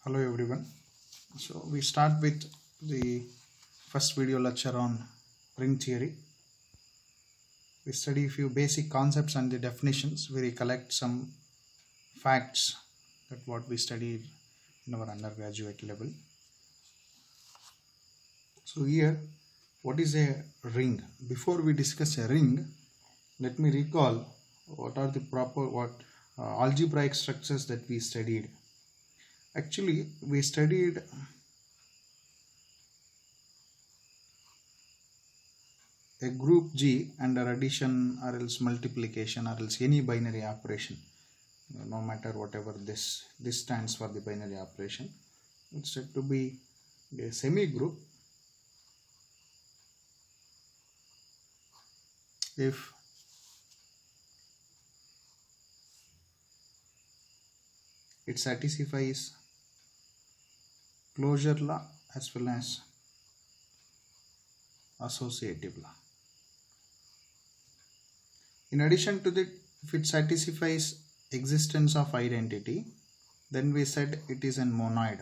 Hello everyone. So we start with the first video lecture on ring theory. We study a few basic concepts and the definitions. We recollect some facts that what we studied in our undergraduate level. So here, what is a ring? Before we discuss a ring, let me recall what are the proper algebraic structures that we studied. Actually, we studied a group G under addition or else multiplication or else any binary operation, no matter whatever this stands for the binary operation. It's said to be a semi-group if it satisfies closure law as well as associative law. In addition to that, if it satisfies existence of identity, then we said it is a monoid.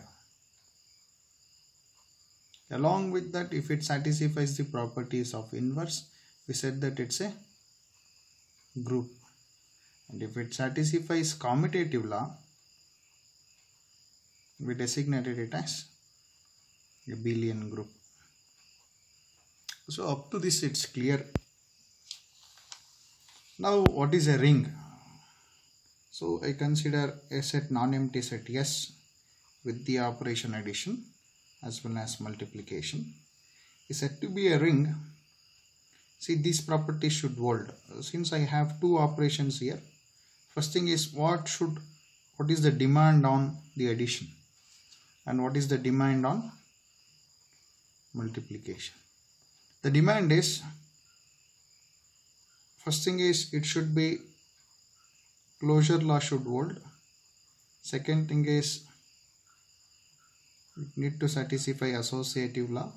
Along with that, if it satisfies the properties of inverse, we said that it's a group. And if it satisfies commutative law, we designated it as a abelian group. So up to this it's clear. Now what is a ring? So I consider a set non-empty set S with the operation addition as well as multiplication is said to be a ring. See, these properties should hold. Since I have two operations here, first thing is what is the demand on the addition and what is the demand on multiplication. The demand is, first thing is it should be closure law should hold. Second thing is it need to satisfy associative law.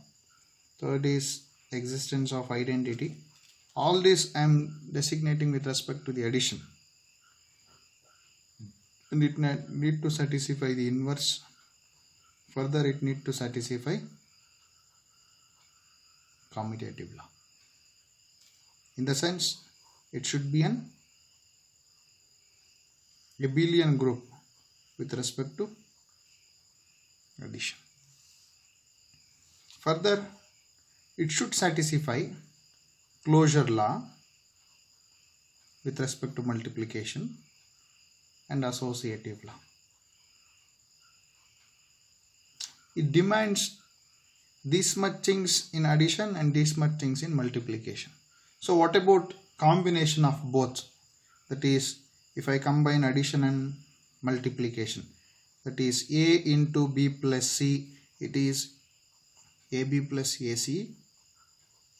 Third is existence of identity. All this I am designating with respect to the addition. And it need to satisfy the inverse. Further, it need to satisfy commutative law. In the sense, it should be an abelian group with respect to addition. Further, it should satisfy closure law with respect to multiplication and associative law. It demands this much things in addition and this much things in multiplication. So what about combination of both? That is, if I combine addition and multiplication, that is A into B plus C, it is AB plus AC,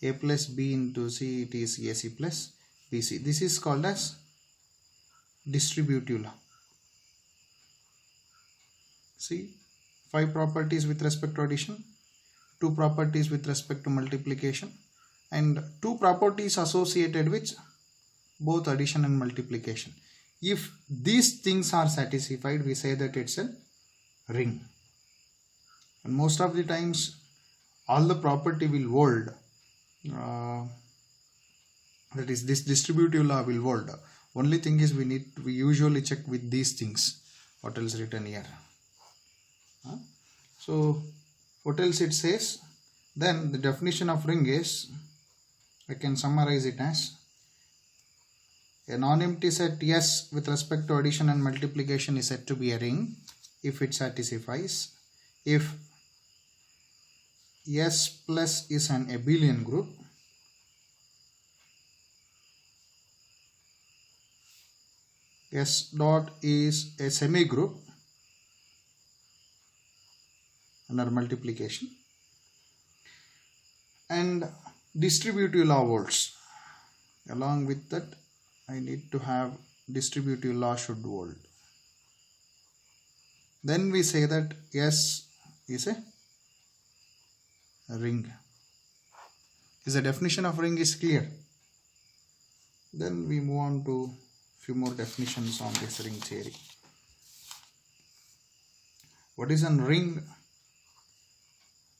A plus B into C, it is AC plus BC. This is called as distributive law. See, 5 properties with respect to addition, 2 properties with respect to multiplication, and 2 properties associated with both addition and multiplication. If these things are satisfied, we say that it's a ring. And most of the times, all the property will hold. That is, this distributive law will hold. Only thing is we usually check with these things. What else written here? So what else it says? Then the definition of ring is, I can summarize it as a non-empty set S with respect to addition and multiplication is said to be a ring if it satisfies, if S plus is an abelian group, S dot is a semi-group under multiplication, and distributive law holds. Along with that, I need to have distributive law should hold. Then we say that S is a ring. Is the definition of ring is clear. Then we move on to few more definitions on this ring theory. What is a ring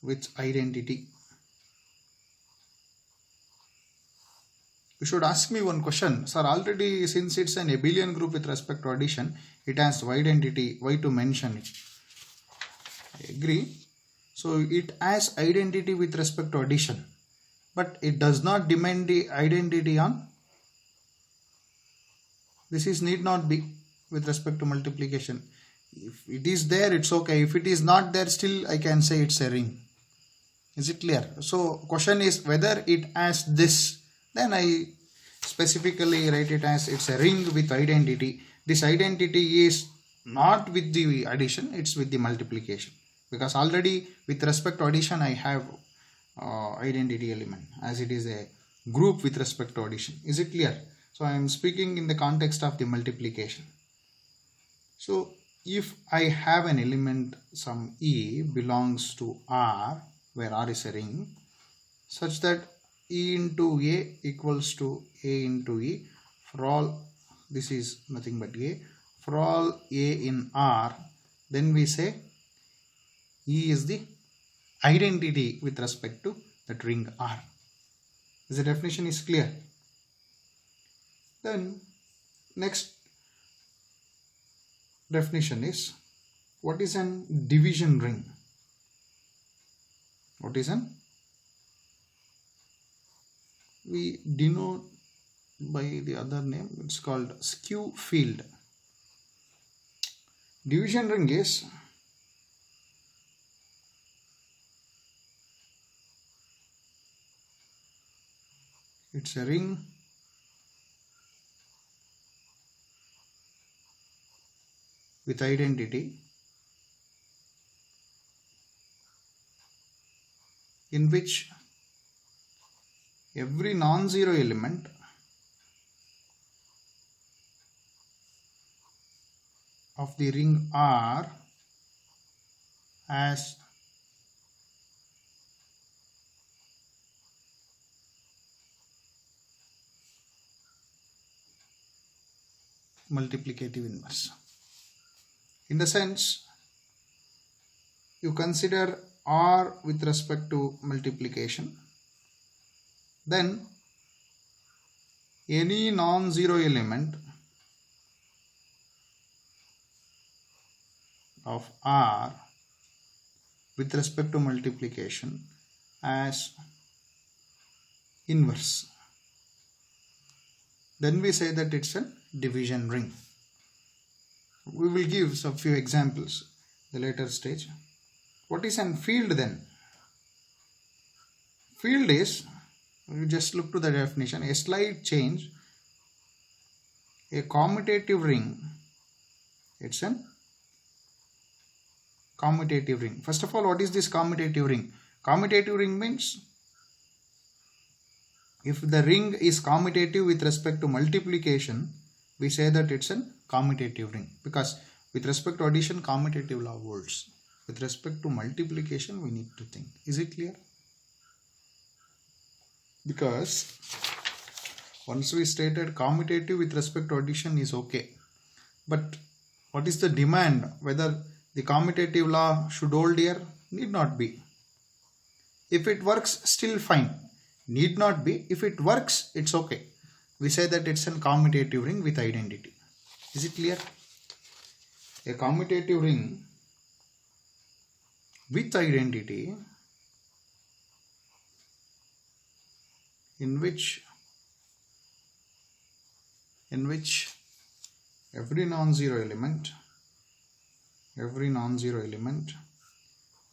with identity? You should ask me one question. Sir, already since it's an abelian group with respect to addition, it has identity. Why to mention it? I agree. So it has identity with respect to addition, but it does not demand the identity on. This is need not be with respect to multiplication. If it is there, it's okay. If it is not there, still I can say it's a ring. Is it clear? So question is whether it has this, then I specifically write it as it's a ring with identity. This identity is not with the addition, it's with the multiplication, because already with respect to addition I have identity element, as it is a group with respect to addition. Is it clear? So I am speaking in the context of the multiplication. So if I have an element some E belongs to R, where R is a ring, such that E into A equals to A into E for all, this is nothing but A, for all A in R, then we say E is the identity with respect to that ring R. The definition is clear. Then next definition is, what is an division ring? What is an? We denote by the other name, it's called skew field. Division ring is it's a ring with identity in which every non-zero element of the ring R has multiplicative inverse. In the sense, you consider R with respect to multiplication, then any non-zero element of R with respect to multiplication as inverse, then we say that it's a division ring. We will give some few examples the later stage. What is an field then? Field is, you just look to the definition, a slight change, a commutative ring. It's an commutative ring. First of all, what is this commutative ring? Commutative ring means if the ring is commutative with respect to multiplication, we say that it's a commutative ring, because with respect to addition, commutative law holds. With respect to multiplication, we need to think. Is it clear? Because once we stated commutative with respect to addition is okay, but what is the demand? Whether the commutative law should hold here? Need not be. If it works, still fine. Need not be. If it works, it's okay. We say that it's a commutative ring with identity. Is it clear? A commutative ring with identity in which every non-zero element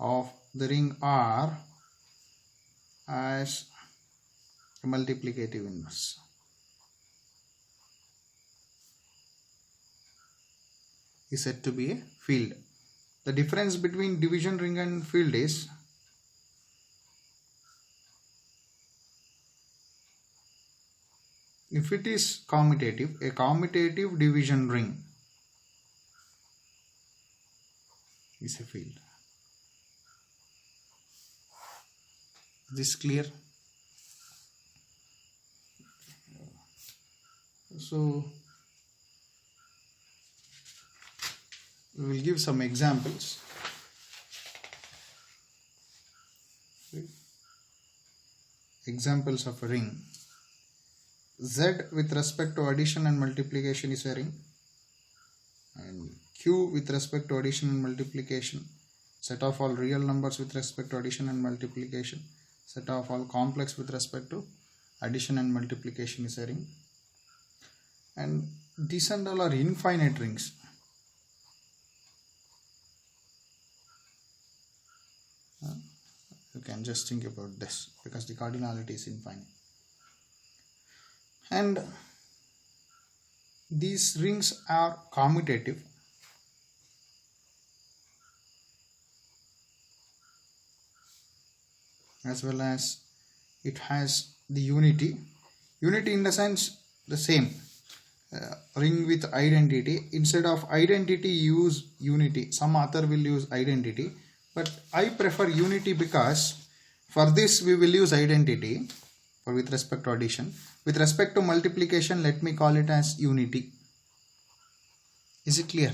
of the ring R as a multiplicative inverse. Is said to be a field. The difference between division ring and field is if it is commutative, a commutative division ring is a field. Is this clear? So we will give some examples. examples of a ring. Z with respect to addition and multiplication is a ring, and Q with respect to addition and multiplication, set of all real numbers with respect to addition and multiplication, set of all complex with respect to addition and multiplication is a ring. And these and all are infinite rings. You can just think about this because the cardinality is infinite. And these rings are commutative. As well as it has the unity. Unity in the sense the same. Ring with identity. Instead of identity, use unity. Some author will use identity, but I prefer unity because for this we will use identity for with respect to addition. With respect to multiplication, let me call it as unity. Is it clear?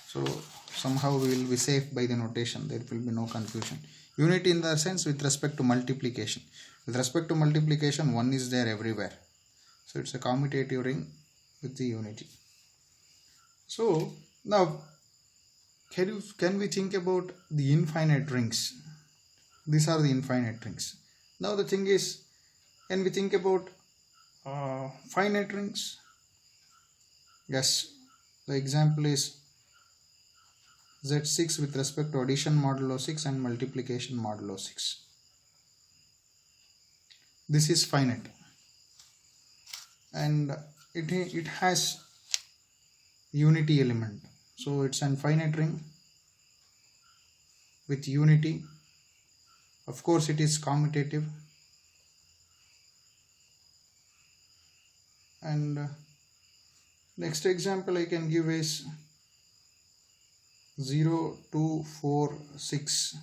So somehow we will be safe by the notation. There will be no confusion. Unity in the sense with respect to multiplication. With respect to multiplication, 1 is there everywhere. So it's a commutative ring with the unity. So now can we think about the infinite rings? These are the infinite rings. Now the thing is, can we think about finite rings? Yes, the example is Z6 with respect to addition modulo 6 and multiplication modulo 6. This is finite, and it has unity element. So it's an finite ring with unity. Of course it is commutative, and next example I can give is 0, 2, 4, 6.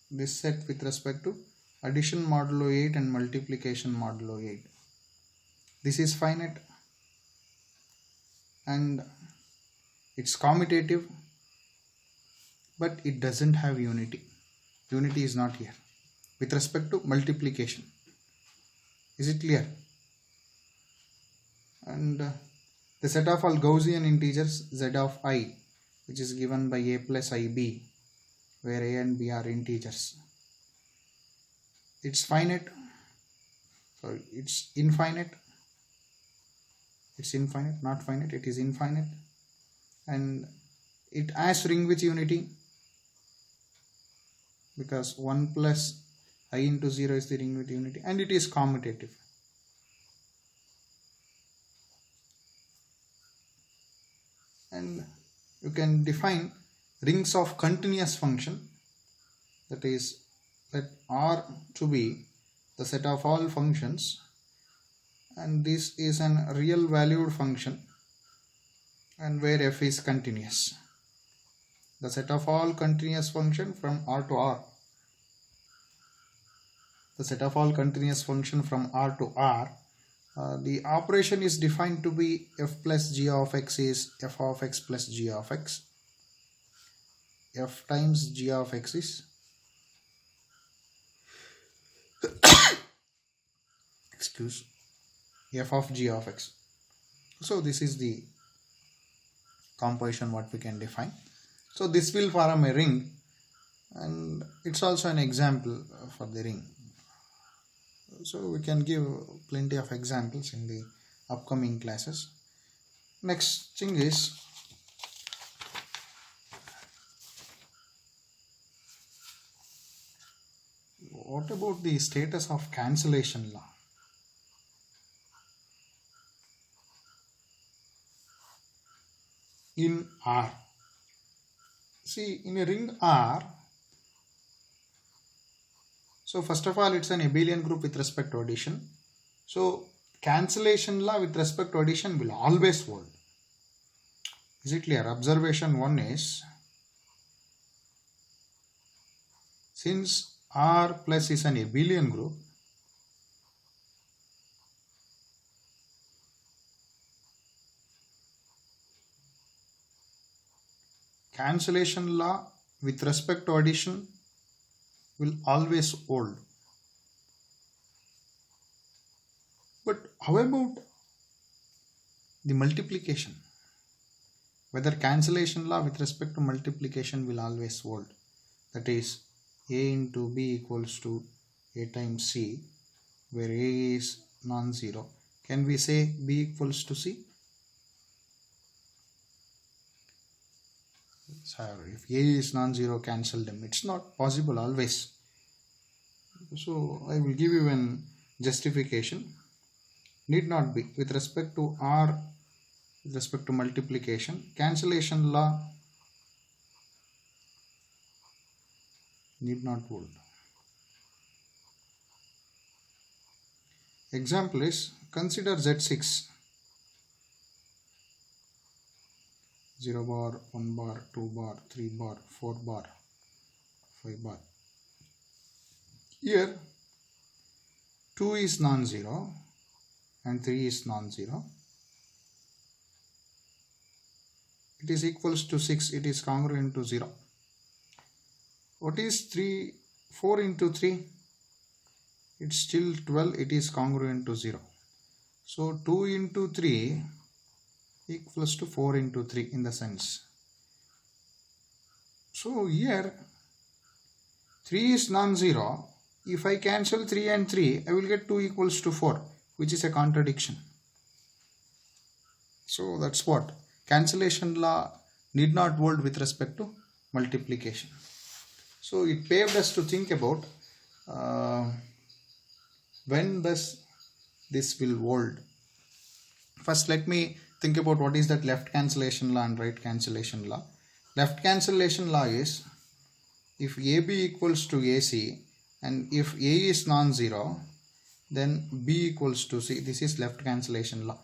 This set with respect to addition modulo 8 and multiplication modulo 8. This is finite and it's commutative, but it doesn't have unity. Unity is not here with respect to multiplication. Is it clear? And the set of all Gaussian integers z of I, which is given by a plus ib, where a and b are integers. It's finite. Sorry, it's infinite. It's infinite, not finite. It is infinite, and it has ring with unity because 1 plus I into 0 is the ring with unity, and it is commutative. And you can define rings of continuous function, that is, let R to be the set of all functions, and this is an real valued function, and where f is continuous. The set of all continuous function from R to R. The set of all continuous function from R to R. The operation is defined to be f plus g of x is f of x plus g of x. F times g of x is f of g of x. So this is the composition what we can define. So this will form a ring, and it's also an example for the ring. So we can give plenty of examples in the upcoming classes. Next thing is what about the status of cancellation law? In R. See, in a ring R, so first of all it's an abelian group with respect to addition. So cancellation law with respect to addition will always hold. Is it clear? Observation 1 is, since R plus is an abelian group, cancellation law with respect to addition will always hold. How about the multiplication? Whether cancellation law with respect to multiplication will always hold. That is, A into B equals to A times C, where A is non-zero. Can we say B equals to C? Sorry, if A is non-zero, cancel them. It's not possible always. So I will give you an justification. Need not be. With respect to R, with respect to multiplication, cancellation law need not hold. Example is, consider Z6. 0 bar, 1 bar, 2 bar, 3 bar, 4 bar, 5 bar. Here 2 is non-zero and 3 is non-zero. It is equals to 6. It is congruent to 0. What is 4 into 3? It's still 12. It is congruent to 0. So 2 into 3 equals to 4 into 3 in the sense. So here 3 is non-zero. If I cancel 3 and 3, I will get 2 equals to 4, which is a contradiction. So that's what cancellation law need not hold with respect to multiplication. So it paved us to think about when does this will hold. First, let me think about what is that left cancellation law and right cancellation law. Left cancellation law is, if AB equals to AC and if A is non-zero, then B equals to C. This is left cancellation law.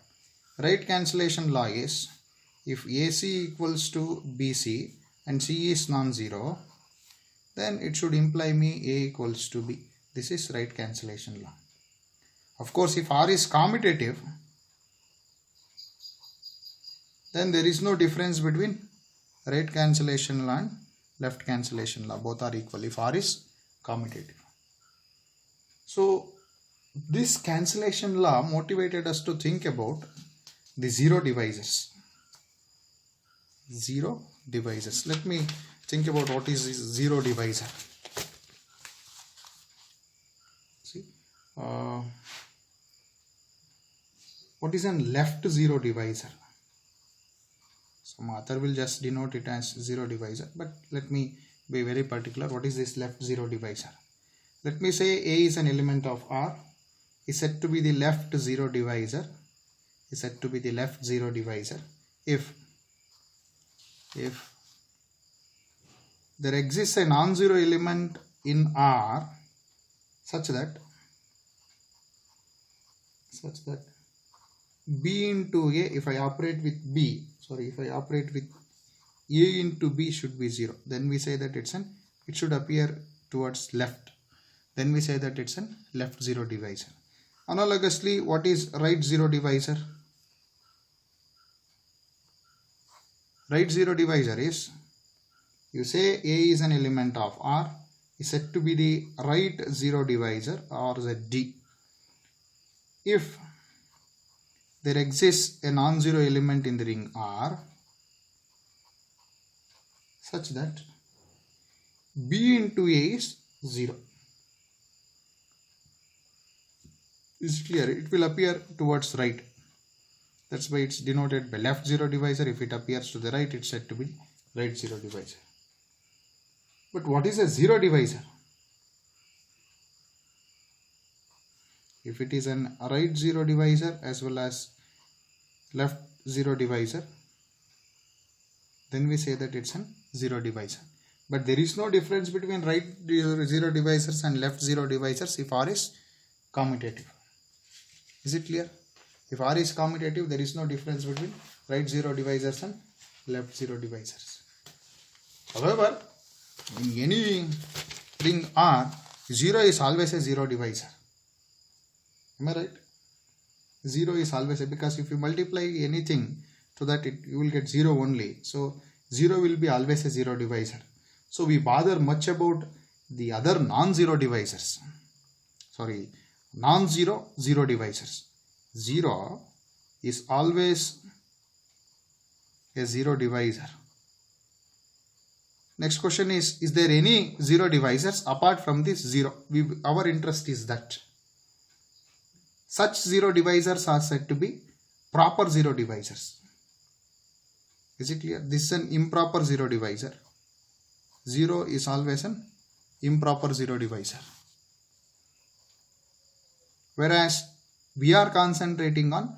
Right cancellation law is, if AC equals to BC and C is non-zero, then it should imply me A equals to B. This is right cancellation law. Of course, if R is commutative, then there is no difference between right cancellation law and left cancellation law. Both are equal if R is commutative. So this cancellation law motivated us to think about the zero divisors. Zero divisors. Let me think about what is this zero divisor. See, what is a left zero divisor? Some author will just denote it as zero divisor, but let me be very particular. What is this left zero divisor? Let me say A is an element of R, is said to be the left zero divisor, is said to be the left zero divisor if there exists a non-zero element in R such that B into A, if I operate with A into B should be 0. Then we say that it should appear towards left. Then we say that it's a left zero divisor. Analogously, what is right zero divisor? Right zero divisor is, you say A is an element of R, is said to be the right zero divisor or ZD. If there exists a non-zero element in the ring R such that B into A is 0. Is clear? It will appear towards right. That's why it's denoted by left zero divisor. If it appears to the right, it's said to be right zero divisor. But what is a zero divisor? If it is an right zero divisor as well as left zero divisor, then we say that it's a zero divisor. But there is no difference between right zero divisors and left zero divisors if R is commutative. Is it clear? If R is commutative, there is no difference between right zero divisors and left zero divisors. However, in any ring R, 0 is always a zero divisor. Am I right? 0 is always a, because if you multiply anything to that, you will get 0 only. So 0 will be always a zero divisor. So we bother much about the other non-zero divisors. Non-zero zero divisors. 0 is always a zero divisor. Next question is there any zero divisors apart from this 0? Our interest is that such zero divisors are said to be proper zero divisors. Is it clear? This is an improper zero divisor. 0 is always an improper zero divisor. Whereas we are concentrating on,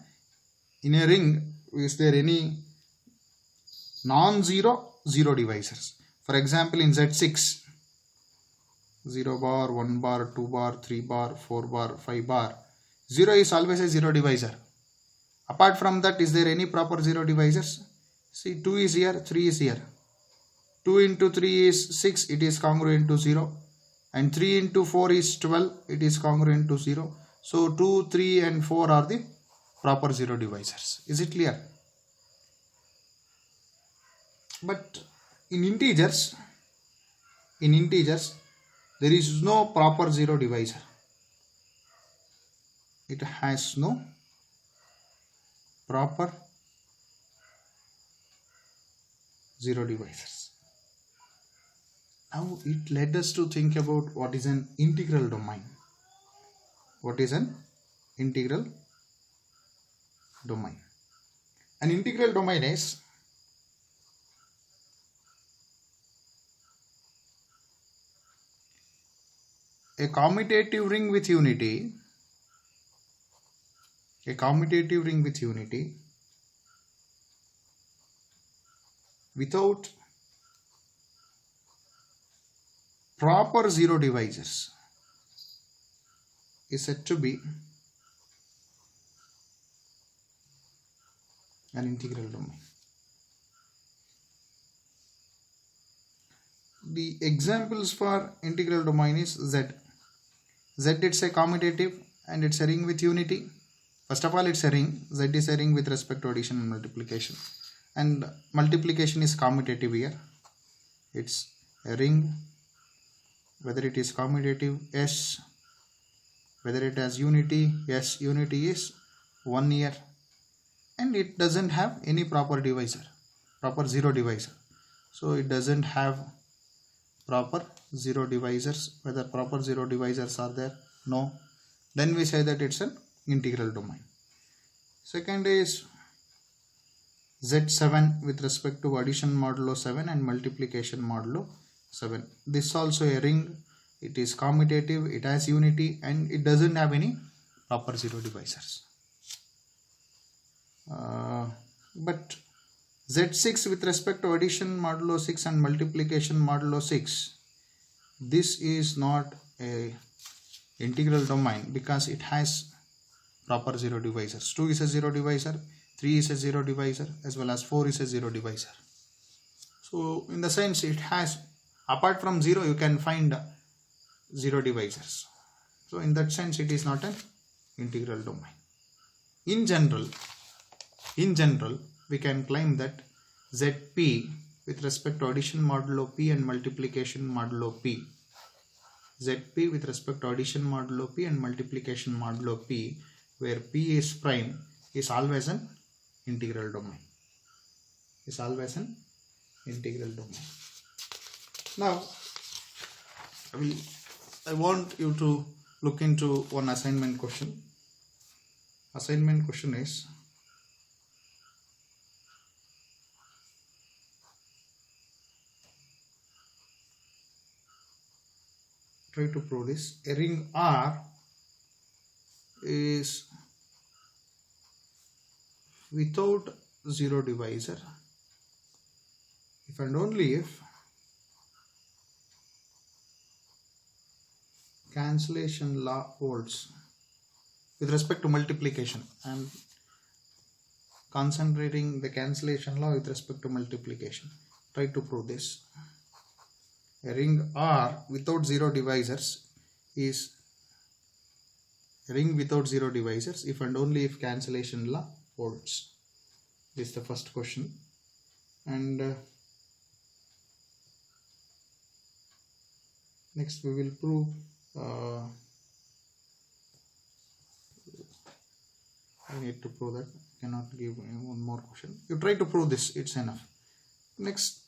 in a ring, is there any non-zero zero divisors? For example, in Z6, 0 bar, 1 bar, 2 bar, 3 bar, 4 bar, 5 bar, 0 is always a zero divisor. Apart from that, is there any proper zero divisors? See, 2 is here, 3 is here. 2 into 3 is 6, it is congruent to 0. And 3 into 4 is 12, it is congruent to 0. So 2, 3 and 4 are the proper zero divisors. Is it clear? But in integers, there is no proper zero divisor. It has no proper zero divisors. Now it led us to think about what is an integral domain. What is an integral domain? An integral domain is a commutative ring with unity, without proper zero divisors is said to be an integral domain. The examples for integral domain is Z. Z, it's a commutative and it's a ring with unity. First of all, it's a ring. Z is a ring with respect to addition and multiplication. And multiplication is commutative here. It's a ring, whether it is commutative, S. Whether it has unity, yes, unity is 1 here. And it doesn't have any proper zero divisor. So it doesn't have proper zero divisors. Whether proper zero divisors are there? No. Then we say that it's an integral domain. Second is Z7 with respect to addition modulo 7 and multiplication modulo 7. This also a ring. It is commutative, it has unity, and it doesn't have any proper zero divisors. But Z6 with respect to addition modulo 6 and multiplication modulo 6, this is not a integral domain because it has proper zero divisors. 2 is a zero divisor, 3 is a zero divisor, as well as 4 is a zero divisor. So in the sense it has, apart from 0 you can find zero divisors. So in that sense it is not an integral domain. In general we can claim that Zp with respect to addition modulo p and multiplication modulo p, Zp with respect to addition modulo p and multiplication modulo p, where p is prime, is always an integral domain. Now I want you to look into one assignment question. Assignment question is, try to prove this. A ring R is without zero divisor if and only if cancellation law holds. With respect to multiplication, I am concentrating the cancellation law with respect to multiplication. Try to prove this. A ring R without zero divisors is a ring without zero divisors if and only if cancellation law holds. This is the first question. And next we will prove I need to prove that. I cannot give one more question. You try to prove this, it's enough. Next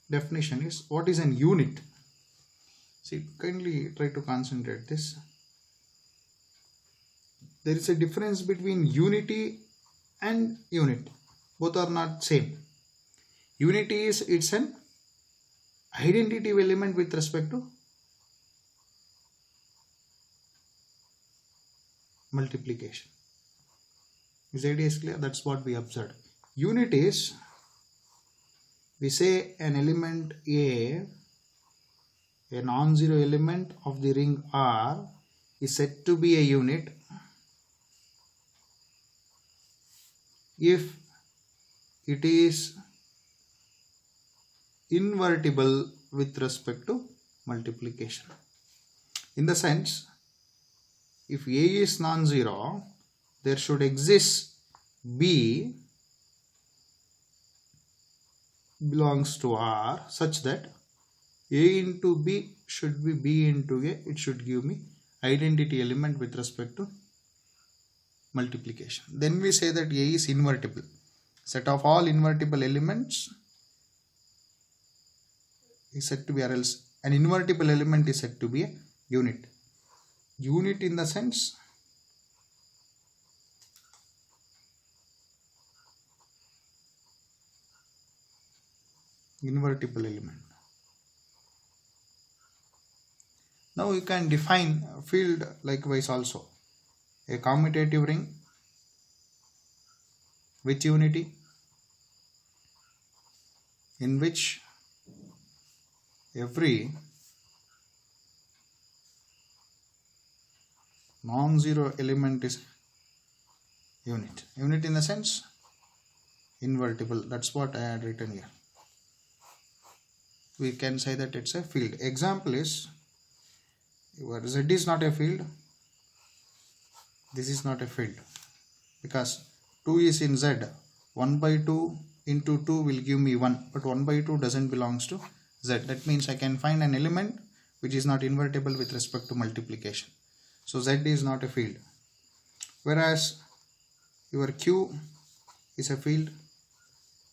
definition is, what is an unit? See, kindly try to concentrate this. There is a difference between unity and unit. Both are not same. Unity is, it's an identity element with respect to multiplication. This idea is clear. That's what we observed. Unit is, we say an element A, a non-zero element of the ring R, is said to be a unit if it is invertible with respect to multiplication. In the sense, if A is non-zero, there should exist B belongs to R such that A into B should be B into A. It should give me identity element with respect to multiplication. Then we say that A is invertible. Set of all invertible elements is said to be, or else an invertible element is said to be a unit. Unit in the sense, invertible element. Now you can define a field likewise also. A commutative ring with unity in which every non-zero element is unit. Unit in the sense invertible. That's what I had written here. We can say that it's a field. Example is, your Z is not a field. This is not a field because 2 is in Z. 1 by 2 into 2 will give me 1, but 1 by 2 doesn't belongs to Z. That means I can find an element which is not invertible with respect to multiplication. So Z is not a field. Whereas your Q is a field.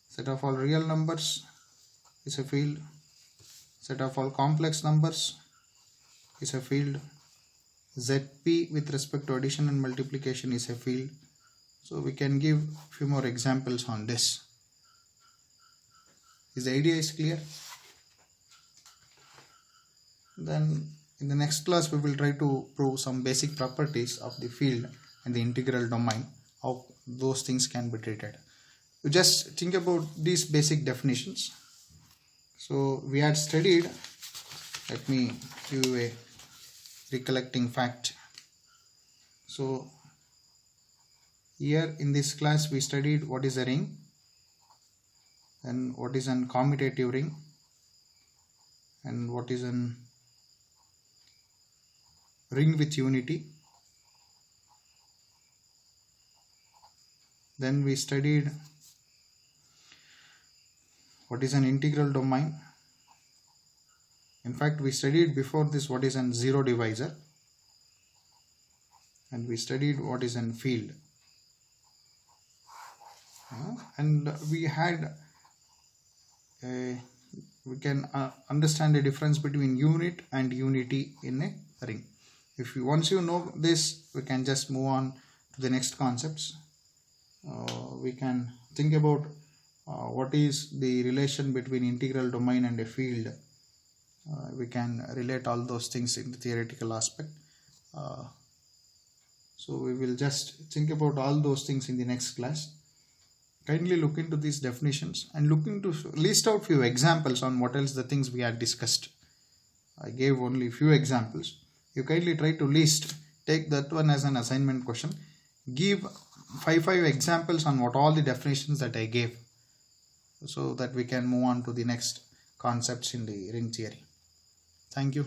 Set of all real numbers is a field. Set of all complex numbers is a field. ZP with respect to addition and multiplication is a field. So we can give a few more examples on this. Is the idea is clear? Then in the next class we will try to prove some basic properties of the field and the integral domain, how those things can be treated. You just think about these basic definitions. So we had studied, let me give you a recollecting fact. So here in this class we studied what is a ring and what is an commutative ring and what is an ring with unity. Then we studied what is an integral domain. In fact, we studied before this what is an zero divisor, and we studied what is an field. And we had we can understand the difference between unit and unity in a ring. If you once you know this, we can just move on to the next concepts. We can think about what is the relation between integral domain and a field. We can relate all those things in the theoretical aspect. So we will just think about all those things in the next class. Kindly look into these definitions and look into, list out few examples on what else the things we had discussed. I gave only few examples. You kindly try to list, take that one as an assignment question. Give five examples on what all the definitions that I gave, so that we can move on to the next concepts in the ring theory. Thank you.